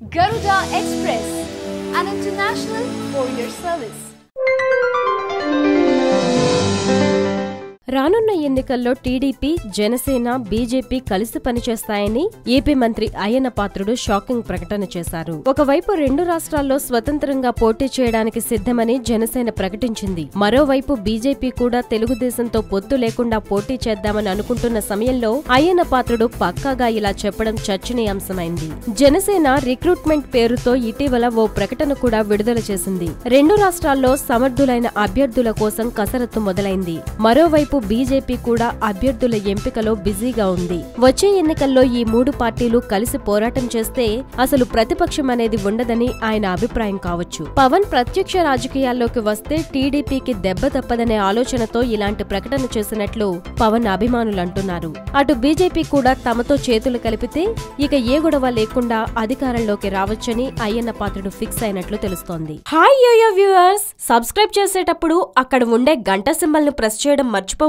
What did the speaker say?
Garuda Express, an international courier service. రానున్న ఎన్నికల్లో TDP, Janasena, BJP కలిసి పనిచేస్తాయని ఏపీ మంత్రి అయ్యన్న పాత్రుడు షాకింగ్ ప్రకటన చేశారు. ఒకవైపు రెండు రాష్ట్రాల్లో స్వతంత్రంగా పోటీ చేయడానికి సిద్ధమని జనసేన ప్రకటించింది. మరోవైపు బీజేపీ కూడా తెలుగుదేశంతో పొత్తు లేకుండా పోటీ చేద్దామని అనుకుంటున్న సమయంలో అయ్యన్న పాత్రుడు పక్కాగా ఇలా చెప్పడం చర్చనీయాంశమైంది. జనసేన రిక్రూట్మెంట్ పేరుతో ఇటీవల ఓ ప్రకటన కూడా విడుదల చేసింది. రెండు రాష్ట్రాల్లో సమర్థులైన అభ్యర్థుల కోసం కసరత్తు మొదలైంది. మరోవైపు బీజేపీ కూడా అభ్యర్థుల ఎంపికలో బిజీగా ఉంది. వచ్చే ఎన్నికల్లో ఈ మూడు పార్టీలు కలిసి పోరాటం చేస్తే అసలు ప్రతిపక్షం అనేది ఉండదని ఆయన అభిప్రాయం కావచ్చు. పవన్ ప్రత్యక్ష రాజకీయాల్లోకి వస్తే టీడీపీకి దెబ్బ తప్పదనే ఆలోచనతో ఇలాంటి ప్రకటన చేసినట్లు పవన్ అభిమానులు అంటున్నారు. అటు బీజేపీ కూడా తమతో చేతులు కలిపితే ఇక ఏ గొడవ లేకుండా అధికారంలోకి రావచ్చని అయ్యన్న పాత్రుడు ఫిక్స్ అయినట్లు తెలుస్తోంది. హాయ్ యోయో వ్యూవర్స్, సబ్స్క్రైబ్ చేసేటప్పుడు అక్కడ ఉండే గంట సింబల్ ను ప్రెస్ చేయడం మర్చిపోవద్దు.